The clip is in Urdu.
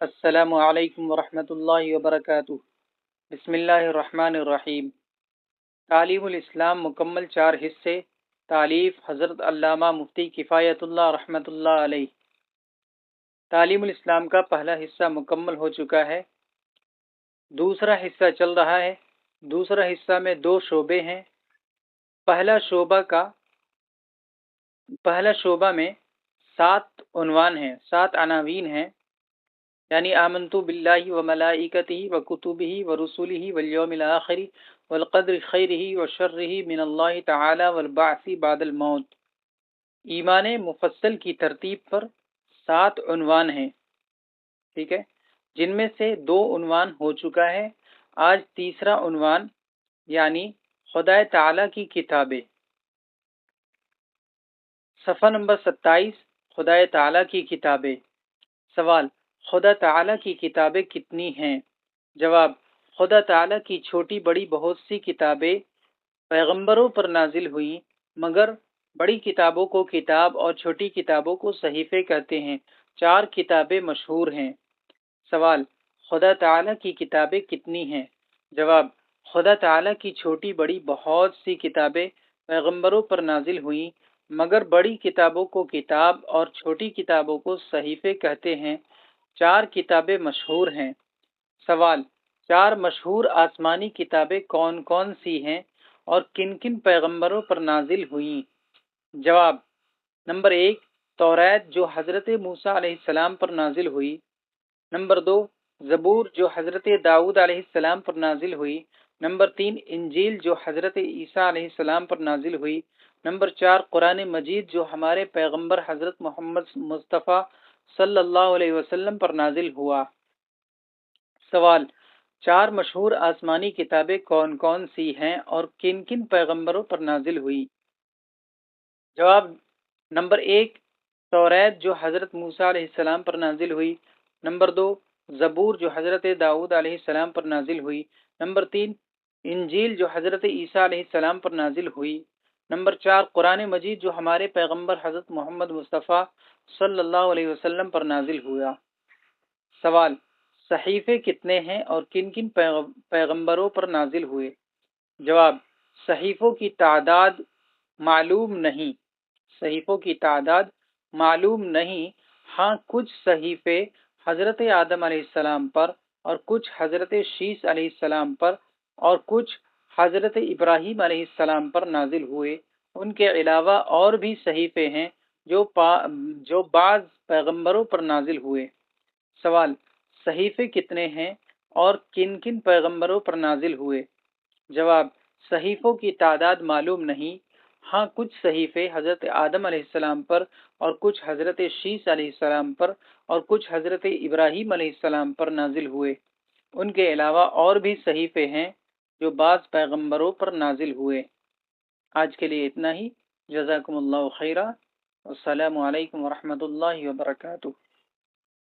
السلام علیکم ورحمۃ اللہ وبرکاتہ۔ بسم اللہ الرحمن الرحیم۔ تعلیم الاسلام مکمل 4 حصے، تالیف حضرت علامہ مفتی کفایت اللہ رحمۃ اللہ علیہ۔ تعلیم الاسلام کا پہلا حصہ مکمل ہو چکا ہے، دوسرا حصہ چل رہا ہے۔ دوسرا حصہ میں 2 شعبے ہیں۔ پہلا شعبہ میں 7 عنوان ہیں، 7 عناوین ہیں، یعنی آمنتو باللہ و ملائکتہ و کتبہ و رسولہ والیوم الآخر والقدر خیرہ و شرہ من اللہ تعالی والبعث بعد الموت۔ ایمان مفصل کی ترتیب پر 7 عنوان ہیں، ٹھیک ہے، جن میں سے 2 عنوان ہو چکا ہے۔ آج تیسرا عنوان یعنی خدا تعالی کی کتابیں۔ صفحہ نمبر 27، خدا تعالی کی کتابیں۔ سوال: خدا تعالی کی کتابیں کتنی ہیں؟ جواب: خدا تعالی کی چھوٹی بڑی بہت سی کتابیں پیغمبروں پر نازل ہوئیں، مگر بڑی کتابوں کو کتاب اور چھوٹی کتابوں کو صحیفے کہتے ہیں۔ 4 کتابیں مشہور ہیں۔ سوال: خدا تعالی کی کتابیں کتنی ہیں؟ جواب: خدا تعالی کی چھوٹی بڑی بہت سی کتابیں پیغمبروں پر نازل ہوئیں، مگر بڑی کتابوں کو کتاب اور چھوٹی کتابوں کو صحیفے کہتے ہیں۔ 4 کتابیں مشہور ہیں۔ سوال: 4 مشہور آسمانی کتابیں کون کون سی ہیں اور کن کن پیغمبروں پر نازل ہوئیں؟ جواب: نمبر 1 توریت جو حضرت موسیٰ علیہ السلام پر نازل ہوئی۔ نمبر 2 زبور جو حضرت داؤد علیہ السلام پر نازل ہوئی۔ نمبر 3 انجیل جو حضرت عیسیٰ علیہ السلام پر نازل ہوئی۔ نمبر 4 قرآن مجید جو ہمارے پیغمبر حضرت محمد مصطفیٰ صلی اللہ علیہ وسلم پر نازل ہوا۔ سوال: 4 مشہور آسمانی کتابیں کون کون سی ہیں اور کن کن پیغمبروں پر نازل ہوئی؟ جواب: نمبر 1 توریت جو حضرت موسیٰ علیہ السلام پر نازل ہوئی۔ نمبر 2 زبور جو حضرت داؤد علیہ السلام پر نازل ہوئی۔ نمبر 3 انجیل جو حضرت عیسیٰ علیہ السلام پر نازل ہوئی۔ نمبر 4 قرآن مجید جو ہمارے پیغمبر حضرت محمد مصطفیٰ صلی اللہ علیہ وسلم پر نازل ہوا۔ سوال: صحیفے کتنے ہیں اور کن کن پیغمبروں پر نازل ہوئے؟ جواب: صحیفوں کی تعداد معلوم نہیں۔ صحیفوں کی تعداد معلوم نہیں، ہاں کچھ صحیفے حضرت آدم علیہ السلام پر اور کچھ حضرت شیس علیہ السلام پر اور کچھ حضرت ابراہیم علیہ السلام پر نازل ہوئے۔ ان کے علاوہ اور بھی صحیفے ہیں جو بعض پیغمبروں پر نازل ہوئے۔ سوال: صحیفے کتنے ہیں اور کن کن پیغمبروں پر نازل ہوئے؟ جواب: صحیفوں کی تعداد معلوم نہیں، ہاں کچھ صحیفے حضرت آدم علیہ السلام پر اور کچھ حضرت شیس علیہ السلام پر اور کچھ حضرت ابراہیم علیہ السلام پر نازل ہوئے۔ ان کے علاوہ اور بھی صحیفے ہیں جو بعض پیغمبروں پر نازل ہوئے۔ آج کے لیے اتنا ہی۔ جزاکم اللہ خیرہ۔ السلام علیکم ورحمۃ اللہ وبرکاتہ۔